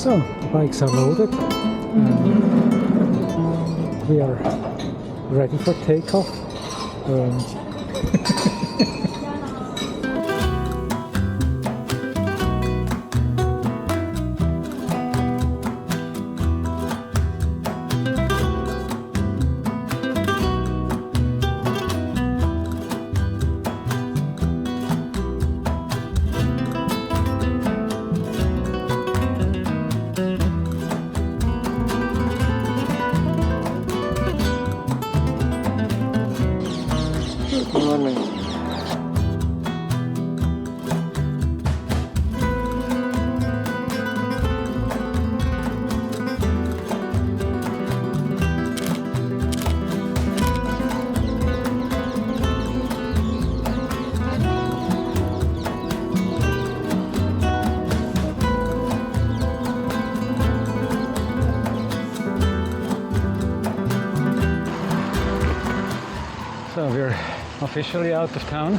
So, the bikes are loaded and we are ready for takeoff. So we're officially out of town.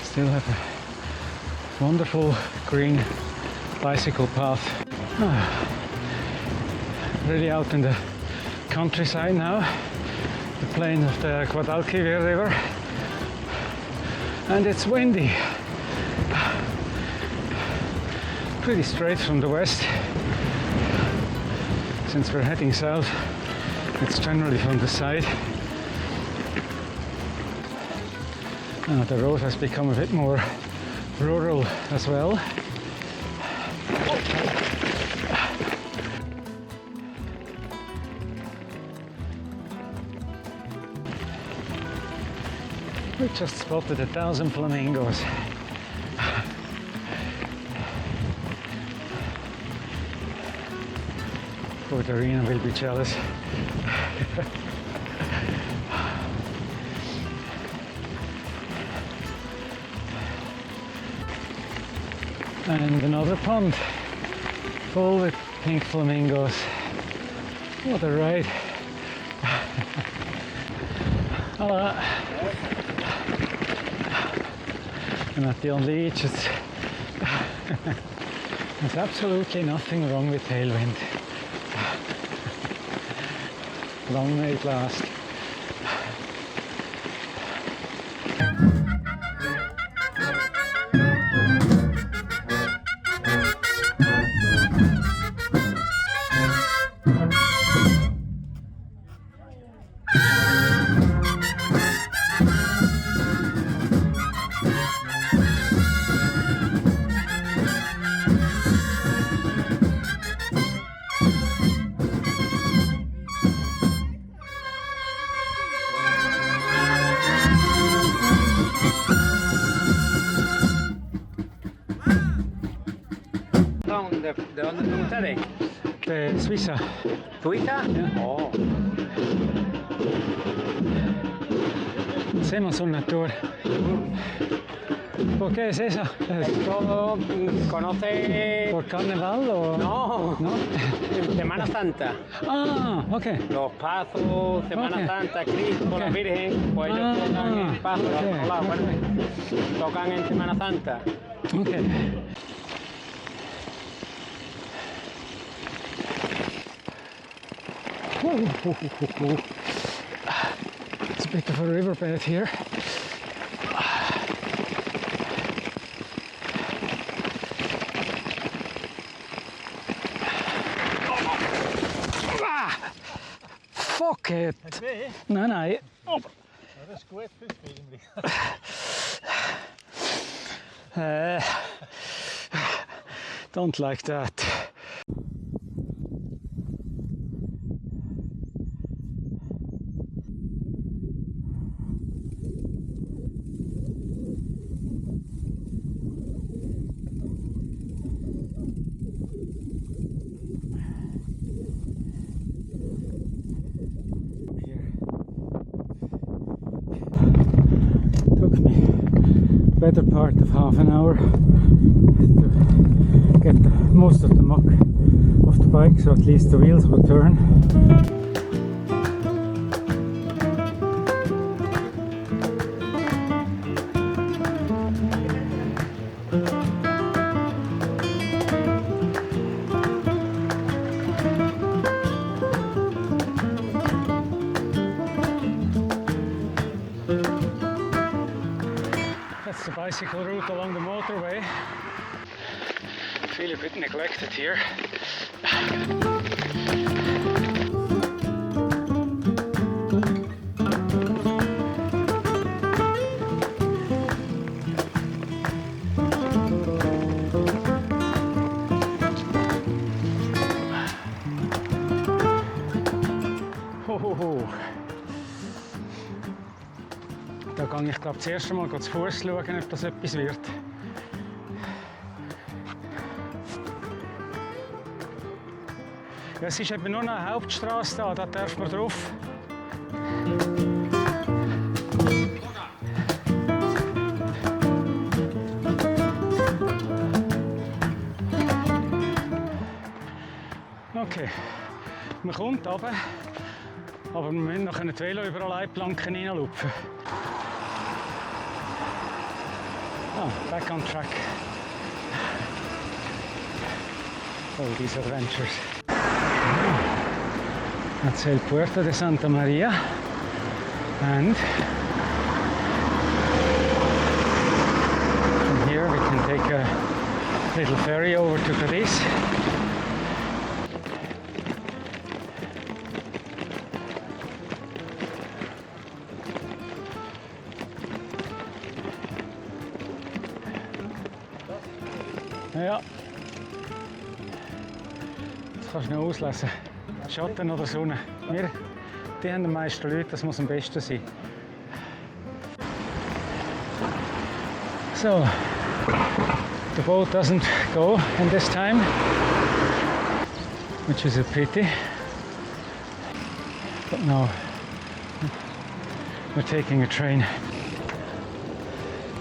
Still have a wonderful green bicycle path. Really out in the countryside now. The plain of the Guadalquivir River. And it's windy. Pretty straight from the west. Since we're heading south, it's generally from the side. The road has become a bit more rural as well. We just spotted 1,000 flamingos. Arena will be jealous. And another pond full with pink flamingos. What a ride. Hello. I'm not the only each. There's absolutely nothing wrong with tailwind. Long may it last. ¿De dónde son ustedes? De Suiza. ¿Suiza? Yeah. Oh. Hacemos una tour. ¿Por qué es esa? ¿Esto conoce? ¿Por carnaval o...? No, ¿No? Semana Santa. Ah, ok. Los pasos, Semana Ok. Santa, Cristo, Ok. la Virgen, pues ellos tocan en pasos, ok, de otro lado, ok. tocan en Semana Santa. Ok. It's a bit of a riverbed here. Fuck it! Nej, nej. Det skvätt fiskrimlig. Don't like that. Took me better part of half an hour to get most of the muck off the bike, so at least the wheels will turn. That's the bicycle route along the motorway. I feel a bit neglected here. Da gehe ich glaube zuerst einmal zu Fuß schauen, ob das etwas wird. Ja, es ist eben nur noch eine Hauptstraße da darf man drauf. Okay, man kommt runter, aber wir müssen noch die Velo über alle Leitplanken hineinlupfen. Back on track. All these adventures. That's El Puerto de Santa Maria, and from here we can take a little ferry over to Cadiz. Ja, das kannst du noch auslesen. Schatten oder Sonne. Die haben die meisten Leute, das muss am besten sein. So, the boat doesn't go in this time, which is a pity. But no, we're taking a train.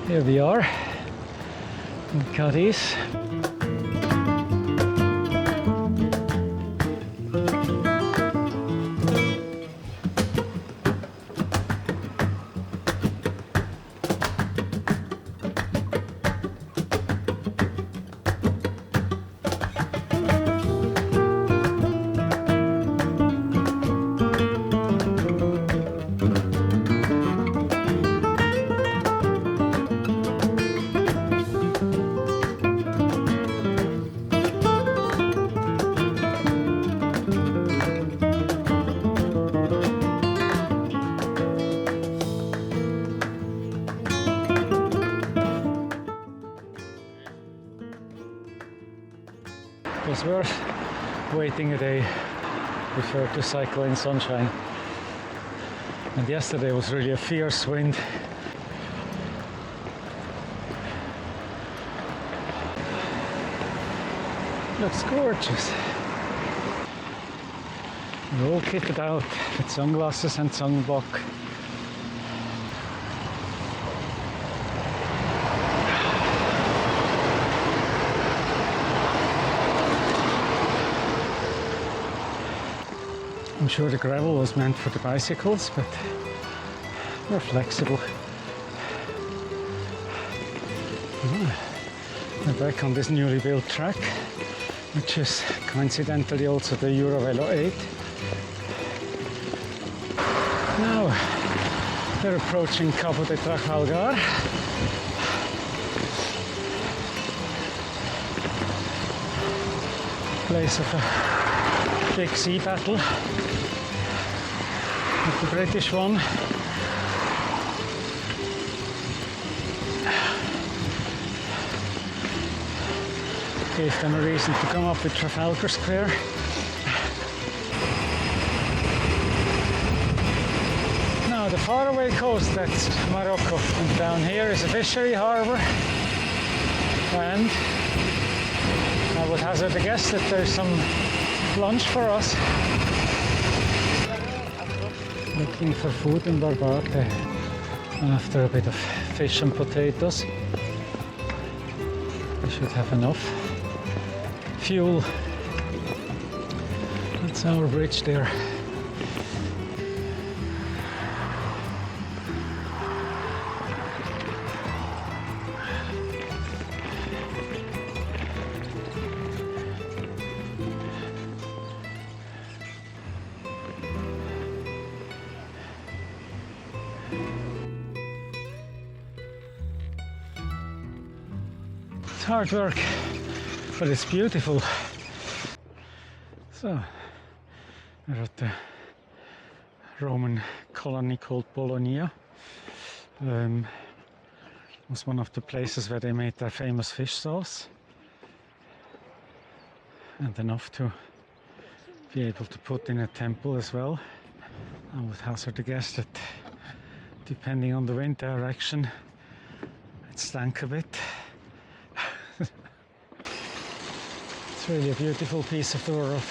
Here we are in Cadiz. It was worth waiting a day before to cycle in sunshine. And yesterday was really a fierce wind. Looks gorgeous. We're all kitted out with sunglasses and sunblock. I'm sure the gravel was meant for the bicycles, but we're flexible. We're back on this newly built track, which is coincidentally also the Eurovelo 8. Now they're approaching Cabo de Trafalgar. Place of a big sea battle with the British one. Gave them a reason to come up with Trafalgar Square. Now the faraway coast, that's Morocco, and down here is a fishery harbour, and I would hazard a guess that there's some lunch for us. Looking for food in Barbate after a bit of fish and potatoes. We should have enough fuel. That's our bridge there. It's hard work, but it's beautiful. So, we're at the Roman colony called Bologna. It was one of the places where they made their famous fish sauce, and enough to be able to put in a temple as well. I would hazard a guess that depending on the wind direction it stank a bit. It's really a beautiful piece of the world.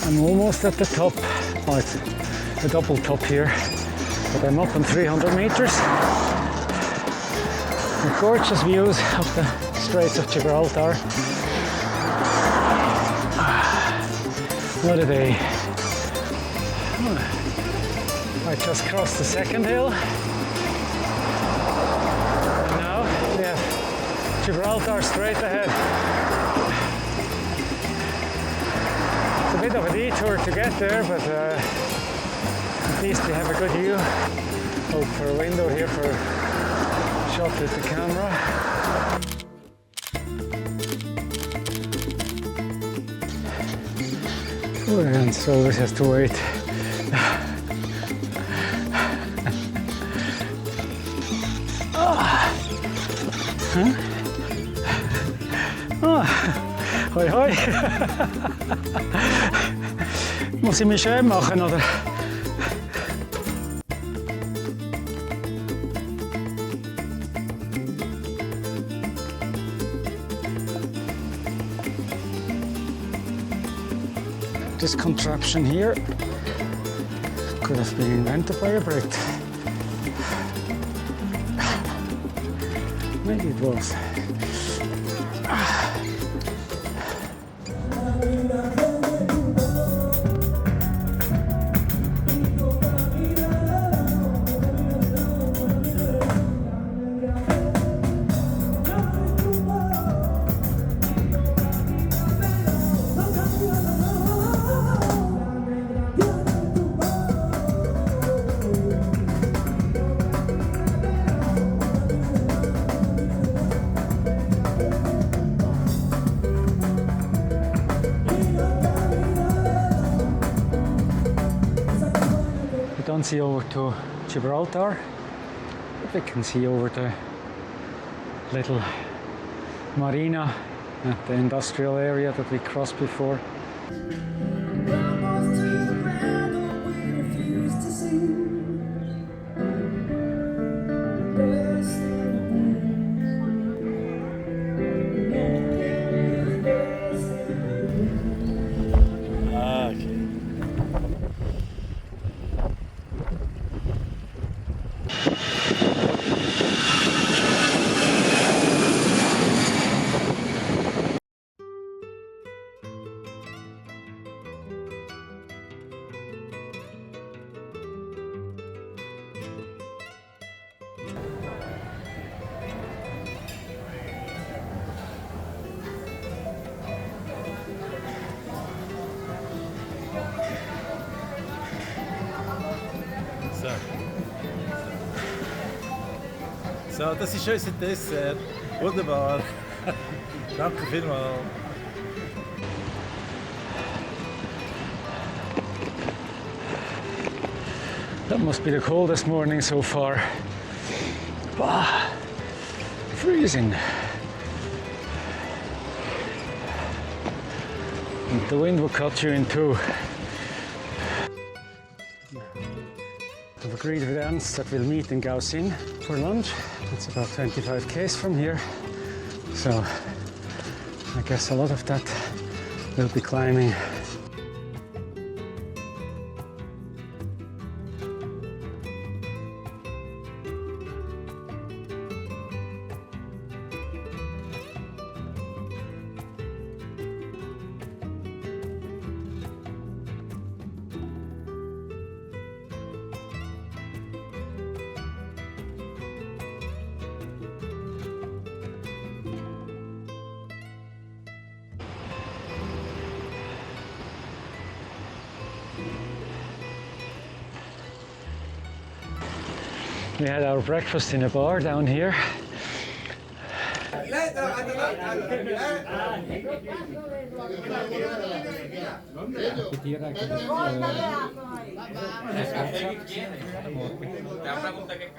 I'm almost at the top. Oh, it's a double top here, but I'm up on 300 meters. The gorgeous views of the Straits of Gibraltar. What a day. I just crossed the second hill. And now we have Gibraltar straight ahead. A bit of a detour to get there, but at least we have a good view. Hope for a window here for a shot with the camera. Kurt and Ernst always has to wait. Hoi hoi. Muss ich mich schön machen, oder? This contraption here could have been invented by a Brit. Maybe it was. Don't see over to Gibraltar, but we can see over the little marina and the industrial area that we crossed before. So, das ist unser Dessert. Wunderbar. Danke vielmals. That must be the coldest morning so far. Bah, freezing. And the wind will cut you in two. I've agreed with Ernst that we'll meet in Gausin for lunch. It's about 25 km from here, so I guess a lot of that will be climbing. We had our breakfast in a bar down here.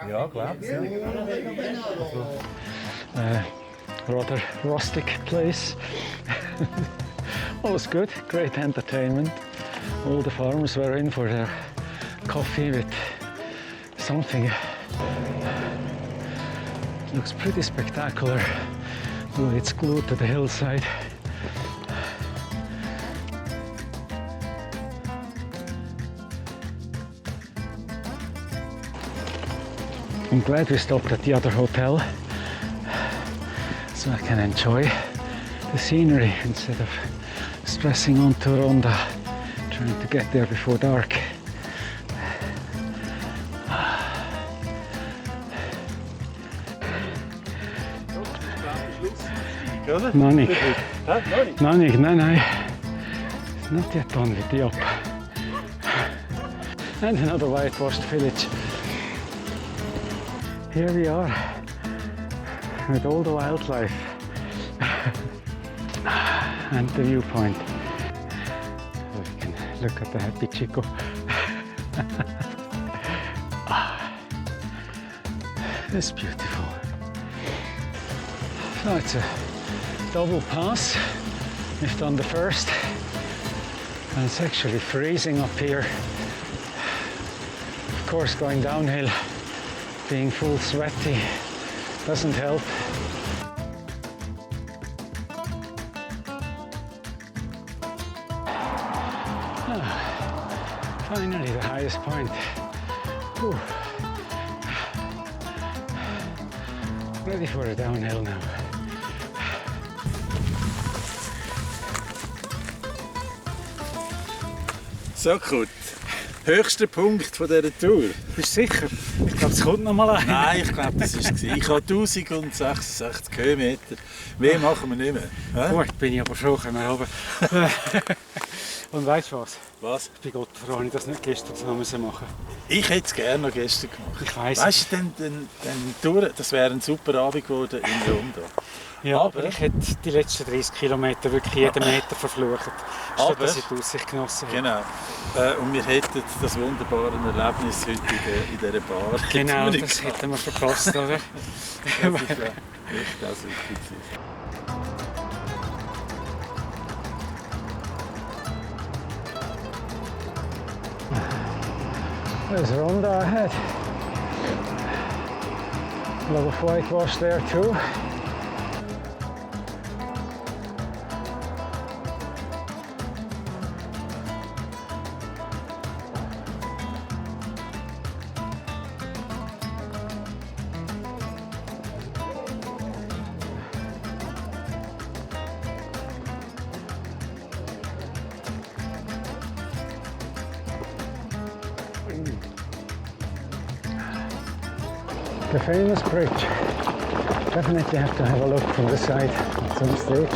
Ja, glaub's, ja. Rather rustic place. All was good, great entertainment. All the farmers were in for their coffee with something. Looks pretty spectacular. Oh, it's glued to the hillside. I'm glad we stopped at the other hotel so I can enjoy the scenery instead of stressing on to Ronda, trying to get there before dark. Noch nicht. Noch nicht, nein. It's not yet done with the up. And another whitewashed village. Here we are with all the wildlife and the viewpoint. So we can look at the happy Chico. It's beautiful. So it's a double pass. We've done the first, and it's actually freezing up here. Of course, going downhill, being full sweaty doesn't help. Finally, the highest point. Whew. Ready for a downhill now. So, Kurt, höchster Punkt von dieser Tour. Bist du sicher? Ich glaube, es kommt noch mal ein. Nein, ich glaube, das war es. Ich habe 1066 Höhenmeter. Mehr machen wir nicht mehr. Hä? Gut, bin ich aber froh, können wir runter. Und weißt du was? Was? Ich bin Gott froh, dass ich das nicht gestern noch machen musste. Ich hätte es gerne noch gestern gemacht. Ich weiss. Weißt du, das wäre ein super Abend geworden in Ronda. Ja, aber ich hätte die letzten 30 Kilometer wirklich jeden Meter verflucht, statt dass ich die Aussicht genossen habe. Genau. Und wir hätten das wunderbare Erlebnis heute in dieser Bar. Genau, das hätten wir verpasst, oder? Das ist ja echt das Wichtigste. There's Ronda ahead. A lot of whitewash there too. The famous bridge. Definitely have to have a look from the side at some stage.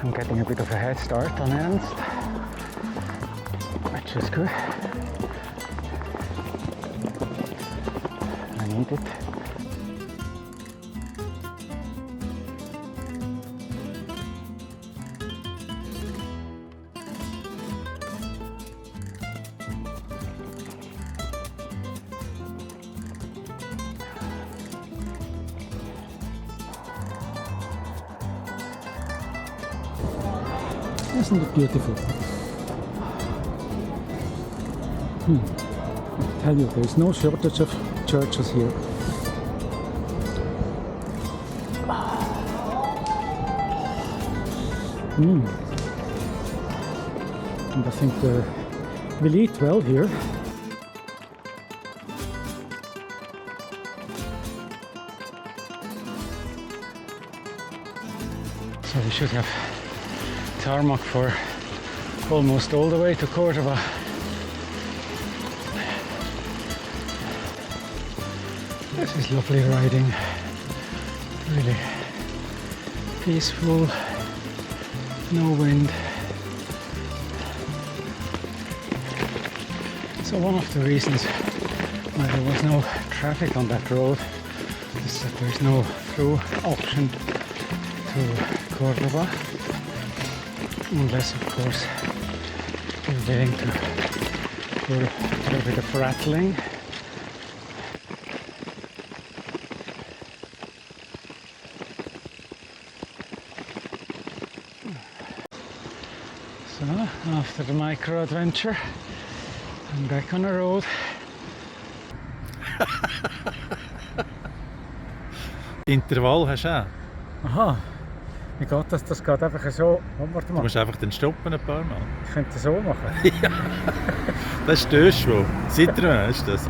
I'm getting a bit of a head start on Ernst, which is good. I need it. Isn't it beautiful? I tell you, there is no shortage of churches here. And I think we'll eat well here. So we should have tarmac for almost all the way to Cordoba. This is lovely riding, really peaceful, no wind. So one of the reasons why there was no traffic on that road is that there is no through option to Cordoba. Unless, of course, you're willing to do a bit of rattling. So, after the micro adventure, I'm back on the road. Intervall hast du auch? Aha. Wie geht das? Das geht einfach so. Warte Du mal. musst einfach den stoppen ein paar Mal. Ich könnte das so machen. Ja, das ist der Schwung. Citroën ist das.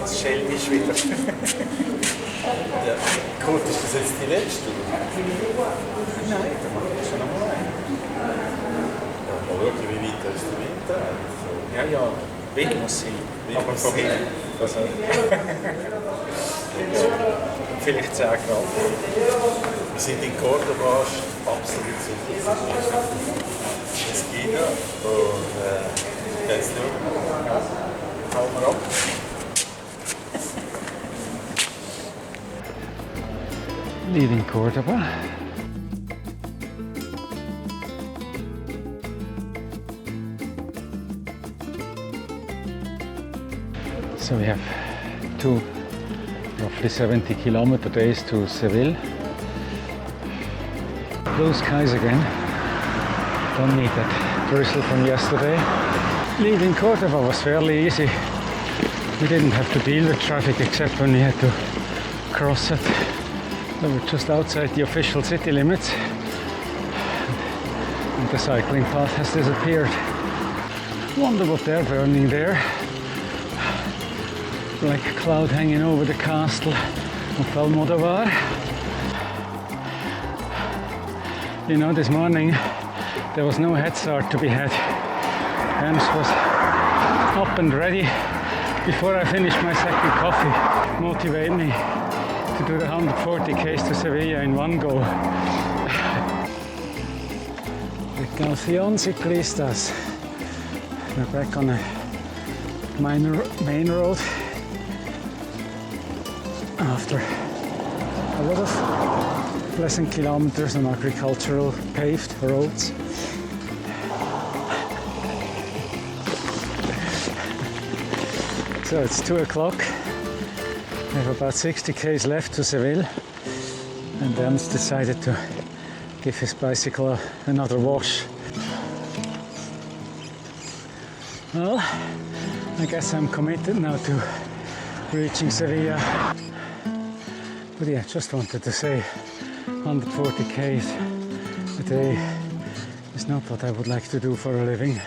Das schelmisch wieder. Ja. Gut, ist das jetzt die letzte? Nein, da machen wir schon nochmal ein. Mal schauen, wie weit ist der Winter? Ja, ja, Wind muss sein. Aber von hinten. Also, vielleicht 10 Grad. Wir sind in Cordoba, absolut super. Esquina und jetzt hauen wir ab. Leaving Cordoba. So we have 2 roughly 70 kilometer days to Seville. Blue skies again. Don't need that drizzle from yesterday. Leaving Cordoba was fairly easy. We didn't have to deal with traffic except when we had to cross it. So we're just outside the official city limits and the cycling path has disappeared. Wonder what they're burning there. Like a cloud hanging over the castle of Almodovar. You know, this morning there was no head start to be had. Ernst was up and ready before I finished my second coffee. Motivate me to do the 140 k's to Seville in one go. Excursion ciclistas. We're back on a main road after a lot of pleasant kilometers on agricultural paved roads. So it's 2 o'clock. We have about 60 k's left to Seville, and Ernst decided to give his bicycle another wash. Well, I guess I'm committed now to reaching Sevilla. But yeah, just wanted to say 140 k's a day is not what I would like to do for a living.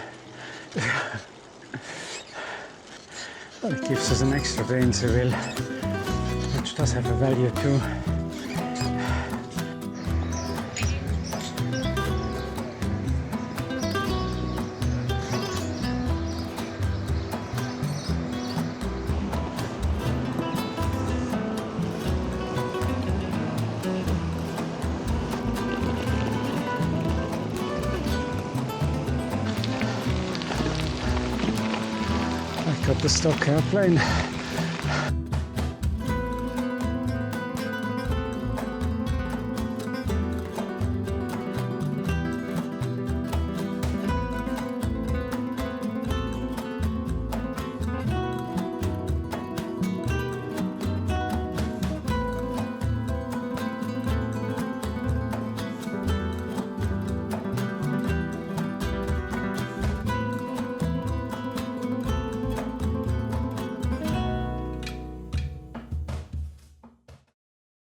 But it gives us an extra day in Seville, which does have a value too. Got the stock airplane.